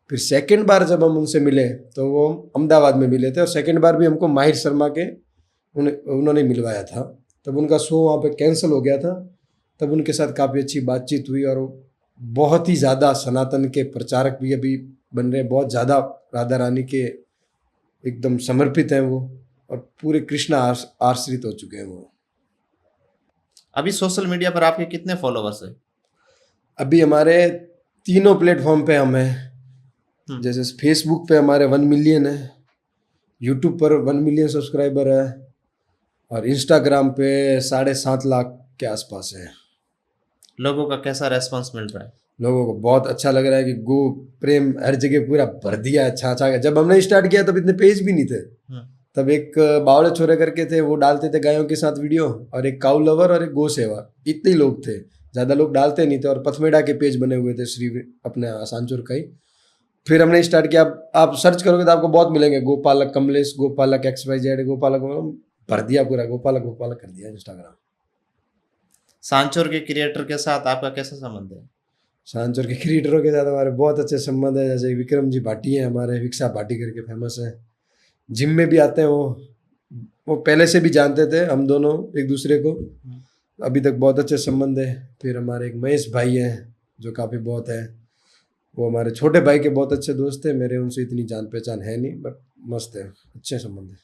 फिर सेकंड बार जब हम उनसे मिले तो वो अहमदाबाद में मिले थे, और सेकंड बार भी हमको माहिर शर्मा के उन्होंने मिलवाया था। तब उनका शो वहाँ पे कैंसिल हो गया था, तब उनके साथ काफ़ी अच्छी बातचीत हुई, और बहुत ही ज़्यादा सनातन के प्रचारक भी अभी बन रहे हैं, बहुत ज़्यादा राधा रानी के एकदम समर्पित हैं वो, और पूरे कृष्ण आश्रित हो चुके हैं वो। अभी सोशल मीडिया पर आपके कितने फॉलोवर्स हैं? अभी हमारे तीनों प्लेटफॉर्म पे हम हैं। जैसे फेसबुक पे हमारे 1 मिलियन है, यूट्यूब पर 1 मिलियन सब्सक्राइबर है, और इंस्टाग्राम पे 7.5 लाख के आसपास है। लोगों का कैसा रेस्पॉन्स मिल रहा है? लोगों को बहुत अच्छा लग रहा है कि गो प्रेम हर जगह पूरा भर दिया है, अच्छा अच्छा। जब हमने स्टार्ट किया तब इतने पेज भी नहीं थे, तब एक बावड़े छोरे करके थे, वो डालते थे गायों के साथ वीडियो, और एक काऊ लवर और एक गो सेवा, इतने ही लोग थे, ज़्यादा लोग डालते नहीं थे। और पथमेड़ा के पेज बने हुए थे, श्री अपने सांचोर का ही। फिर हमने स्टार्ट किया, आप सर्च करोगे तो आपको बहुत मिलेंगे, गोपालक कमलेश, गोपालक XYZ, गोपालक, भर दिया पूरा, गोपालक गोपालक कर दिया इंस्टाग्राम। सांचोर के क्रिएटर के साथ आपका कैसा संबंध है? सांचौर के क्रिएटरों के साथ हमारे बहुत अच्छे संबंध है। जैसे विक्रम जी भाटी हैं हमारे, विक्सा भाटी करके फेमस है, जिम में भी आते हैं वो पहले से भी जानते थे हम दोनों एक दूसरे को, अभी तक बहुत अच्छे संबंध है। फिर हमारे एक महेश भाई हैं जो काफ़ी बहुत है, वो हमारे छोटे भाई के बहुत अच्छे दोस्त हैं। मेरे उनसे इतनी जान पहचान है नहीं, बट मस्त है, अच्छे संबंध है।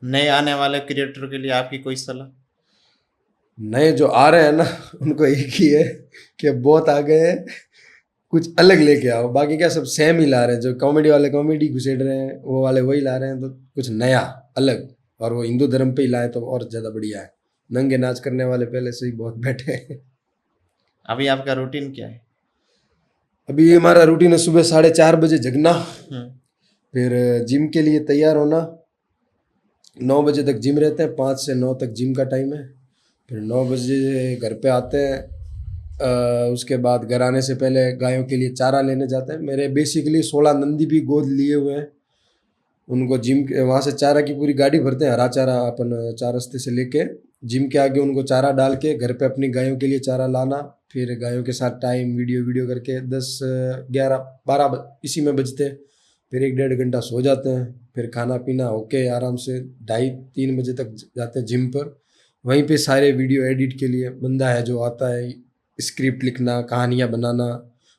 नए आने वाले क्रिएटर के लिए आपकी कोई सलाह? नए जो आ रहे हैं ना उनको एक ही है कि अब बहुत आ गए हैं, कुछ अलग लेके आओ। बाकी क्या सब सेम ही ला रहे हैं, जो कॉमेडी वाले कॉमेडी घुसेड़ रहे हैं, वो वाले वही ला रहे हैं। तो कुछ नया अलग, और वो हिंदू धर्म पे ही लाए तो और ज़्यादा बढ़िया है। नंगे नाच करने वाले पहले से ही बहुत बैठे हैं। अभी आपका रूटीन क्या है? अभी हमारा रूटीन है सुबह 4:30 बजे जगना, हम्म, फिर जिम के लिए तैयार होना। 9 बजे तक जिम रहते हैं, 5 से 9 तक जिम का टाइम है। फिर 9 बजे घर पे आते हैं। उसके बाद घर आने से पहले गायों के लिए चारा लेने जाते हैं। मेरे बेसिकली 16 नंदी भी गोद लिए हुए हैं, उनको जिम के वहाँ से चारा की पूरी गाड़ी भरते हैं। हरा चारा अपन 4 रास्ते से लेके जिम के आगे उनको चारा डाल के घर पे अपनी गायों के लिए चारा लाना। फिर गायों के साथ टाइम वीडियो करके 10, 11, 12 इसी में बजते हैं। फिर 1-1.5 घंटा सो जाते हैं। फिर खाना पीना होके आराम से 2:30-3 बजे तक जाते हैं जिम पर। वहीं पे सारे वीडियो एडिट के लिए बंदा है जो आता है, स्क्रिप्ट लिखना, कहानियाँ बनाना,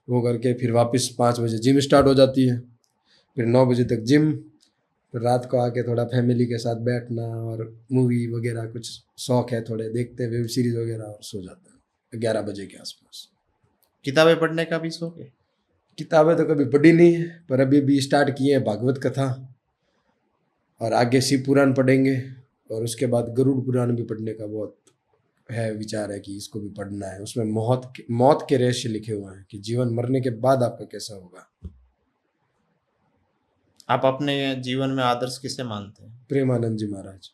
वो करके फिर वापस 5 बजे जिम स्टार्ट हो जाती है। फिर 9 बजे तक जिम, फिर रात को आके थोड़ा फैमिली के साथ बैठना और मूवी वगैरह कुछ शौक है थोड़े देखते हैं, वेब सीरीज वगैरह, और सो जाते हैं 11 बजे के आसपास। किताबें पढ़ने का भी शौक है? किताबें तो कभी पढ़ी नहीं है, पर अभी भी स्टार्ट किए हैं भागवत कथा, और आगे शिव पुराण पढ़ेंगे, और उसके बाद गरुड़ पुराण भी पढ़ने का बहुत है विचार है कि इसको भी पढ़ना है। उसमें मौत के रहस्य लिखे हुए हैं कि जीवन मरने के बाद आपका कैसा होगा। आप अपने जीवन में आदर्श किसे मानते हैं? प्रेमानंद जी महाराज,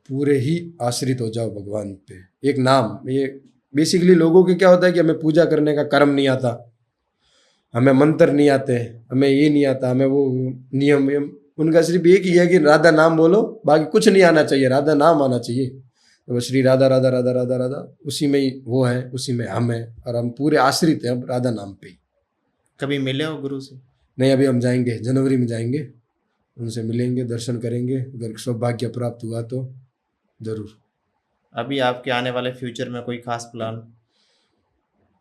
पूरे ही आश्रित हो जाओ भगवान पे। एक नाम, ये बेसिकली लोगों के क्या होता है कि हमें पूजा करने का कर्म नहीं आता, हमें मंत्र नहीं आते, हमें ये नहीं आता, हमें वो नियम। उनका सिर्फ एक ही है कि राधा नाम बोलो, बाकी कुछ नहीं आना चाहिए, राधा नाम आना चाहिए। तो बस श्री राधा राधा राधा राधा राधा, उसी में ही वो है, उसी में हम हैं, और हम पूरे आश्रित हैं अब राधा नाम पे ही। कभी मिले हो गुरु से? नहीं, अभी हम जाएंगे, जनवरी में जाएंगे, उनसे मिलेंगे, दर्शन करेंगे, अगर सौभाग्य प्राप्त हुआ तो जरूर। अभी आपके आने वाले फ्यूचर में कोई खास प्लान?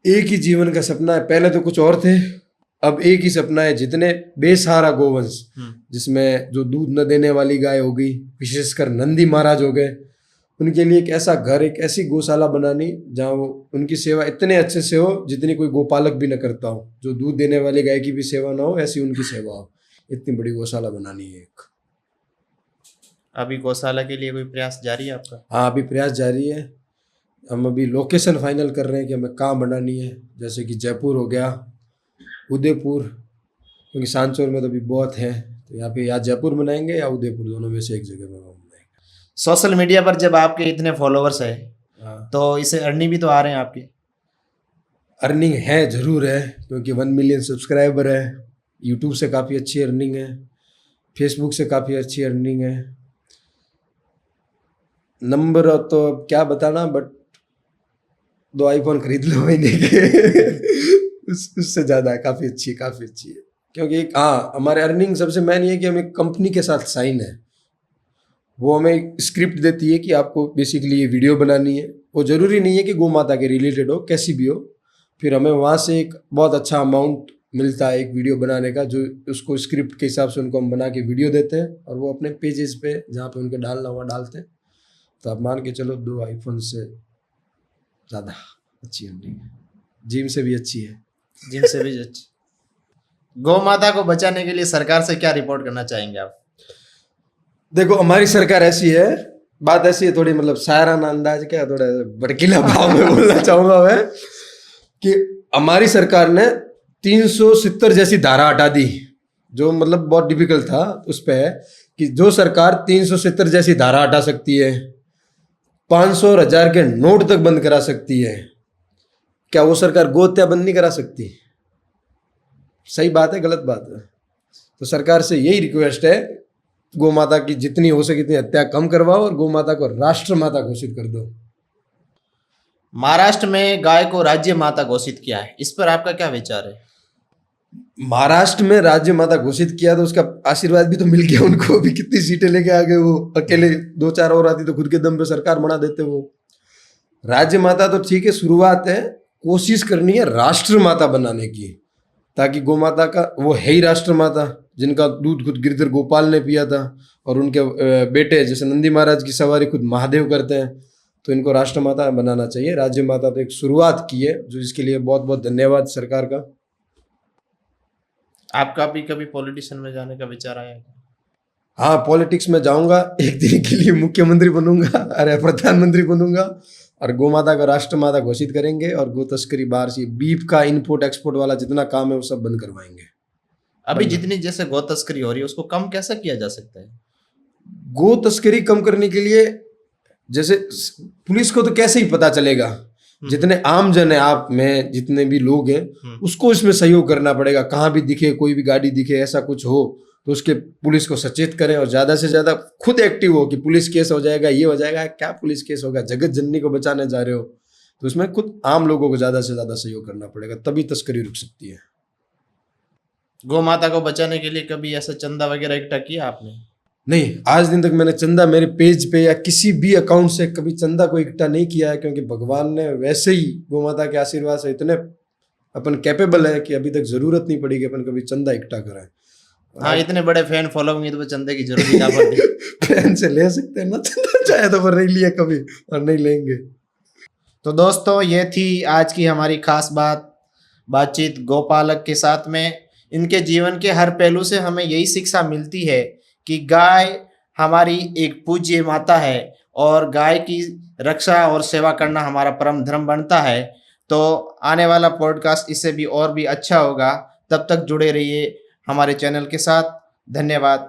एक ही जीवन का सपना है, पहले तो कुछ और थे, अब एक ही सपना है, जितने बेसहारा गोवंश, जिसमें जो दूध न देने वाली गाय हो गई, विशेषकर नंदी महाराज हो गए, उनके लिए एक ऐसा घर, एक ऐसी गौशाला बनानी जहाँ वो उनकी सेवा इतने अच्छे से हो जितनी कोई गोपालक भी न करता हो। जो दूध देने वाली गाय की भी सेवा ना हो, ऐसी उनकी सेवा हो। इतनी बड़ी गौशाला बनानी है एक। अभी गौशाला के लिए कोई प्रयास जारी है आपका? हाँ, अभी प्रयास जारी है। हम अभी लोकेशन फाइनल कर रहे हैं कि हमें कहाँ बनानी है, जैसे कि जयपुर हो गया, उदयपुर, क्योंकि सांचौर में तो अभी बहुत है, तो यहाँ पे या जयपुर बनाएंगे या उदयपुर, दोनों में से एक जगह में बनाएंगे। सोशल मीडिया पर जब आपके इतने फॉलोअर्स है हाँ, तो इसे अर्निंग भी तो आ रहे हैं आपके? अर्निंग है, जरूर है, क्योंकि 1 मिलियन सब्सक्राइबर है। यूट्यूब से काफ़ी अच्छी अर्निंग है, फेसबुक से काफ़ी अच्छी अर्निंग है। नंबर तो अब क्या बताना, बट 2 आईफोन खरीद लो महीने के उससे ज़्यादा है, काफ़ी अच्छी है, काफ़ी अच्छी है। क्योंकि एक, हाँ, हमारे अर्निंग सबसे मेन ये है कि हम एक कंपनी के साथ साइन है, वो हमें एक स्क्रिप्ट देती है कि आपको बेसिकली ये वीडियो बनानी है। वो ज़रूरी नहीं है कि गौ माता के रिलेटेड हो, कैसी भी हो। फिर हमें वहाँ से एक बहुत अच्छा अमाउंट मिलता है एक वीडियो बनाने का, जो उसको स्क्रिप्ट के हिसाब से उनको हम बना के वीडियो देते हैं, और वो अपने पेजेस पे जहाँ पे उनके डालना हुआ डालते हैं। तो आप मान के चलो 2 आईफोन से ज़्यादा अच्छी अर्निंग है, जिम से भी अच्छी है। जिनसे भी गौ माता को बचाने के लिए सरकार से क्या रिपोर्ट करना चाहेंगे आप? देखो, हमारी सरकार ऐसी है, बात ऐसी है थोड़ी, मतलब शायराना अंदाज, क्या थोड़ा भड़कीला भाव में बोलना चाहूंगा मैं, कि हमारी सरकार ने 370 जैसी धारा हटा दी, जो मतलब बहुत डिफिकल्ट था। उस पे है कि जो सरकार 370 जैसी धारा हटा सकती है, 500 और 1000 के नोट तक बंद करा सकती है, क्या वो सरकार गौ हत्या बंद नहीं करा सकती? सही बात है, गलत बात है? तो सरकार से यही रिक्वेस्ट है, गौ माता की जितनी हो सके इतनी हत्या कम करवाओ, और गौ माता को राष्ट्र माता घोषित कर दो। महाराष्ट्र में गाय को राज्य माता घोषित किया है, इस पर आपका क्या विचार है? महाराष्ट्र में राज्य माता घोषित किया तो उसका आशीर्वाद भी तो मिल गया उनको भी, कितनी सीटें लेके आ गए वो, अकेले 2-4 और आती तो खुद के दम पे सरकार बना देते वो। राज्य माता तो ठीक है, शुरुआत है, कोशिश करनी है राष्ट्र माता बनाने की, ताकि गौ माता का, वो है ही राष्ट्र माता जिनका दूध खुद गिरधर गोपाल ने पिया था, और उनके बेटे जैसे नंदी महाराज की सवारी खुद महादेव करते हैं, तो इनको राष्ट्र माता बनाना चाहिए। राज्य माता तो एक शुरुआत की है, जो इसके लिए बहुत बहुत धन्यवाद सरकार का। आपका भी कभी पॉलिटिशियन में जाने का विचार आया है? हाँ, पॉलिटिक्स में जाऊंगा, एक दिन के लिए मुख्यमंत्री बनूंगा, अरे प्रधानमंत्री बनूंगा, और गौ माता को राष्ट्र माता घोषित करेंगे, और गो तस्करी बाहर से बीफ का इम्पोर्ट एक्सपोर्ट वाला जितना काम है वो सब बंद करवाएंगे। अभी जितनी जैसे गौ तस्करी हो रही है उसको कम कैसे किया जा सकता है? गो तस्करी कम करने के लिए, जैसे पुलिस को तो कैसे ही पता चलेगा, जितने आम जन है, आप में जितने भी लोग हैं, उसको इसमें सहयोग करना पड़ेगा। कहाँ भी दिखे, कोई भी गाड़ी दिखे, ऐसा कुछ हो तो उसके पुलिस को सचेत करें, और ज्यादा से ज्यादा खुद एक्टिव हो कि पुलिस केस हो जाएगा, ये हो जाएगा, क्या पुलिस केस होगा, जगत जननी को बचाने जा रहे हो, तो उसमें खुद आम लोगों को ज्यादा से ज्यादा सहयोग करना पड़ेगा, तभी तस्करी रुक सकती है। गौ माता को बचाने के लिए कभी ऐसा चंदा वगैरह इकट्ठा किया आपने? नहीं, आज दिन तक मैंने चंदा मेरे पेज पे या किसी भी अकाउंट से कभी चंदा को इकट्ठा नहीं किया है, क्योंकि भगवान ने वैसे ही गौ माता के आशीर्वाद से इतने अपन कैपेबल है कि अभी तक जरूरत नहीं पड़ी कि अपन कभी चंदा इकट्ठा करें। हाँ, इतने बड़े फैन फॉलोइंग तो चंदे की जरूरत क्या पड़ती? फैन से ले सकते हैं ना चंदा, चाहे तो पर नहीं लिया कभी और नहीं लेंगे। तो दोस्तों, ये थी आज की हमारी खास बातचीत गौपालक के साथ में। इनके जीवन के हर पहलू से हमें यही शिक्षा मिलती है कि गाय हमारी एक पूज्य माता है, और गाय की रक्षा और सेवा करना हमारा परम धर्म बनता है। तो आने वाला पॉडकास्ट इससे भी और भी अच्छा होगा। तब तक जुड़े रहिए हमारे चैनल के साथ। धन्यवाद।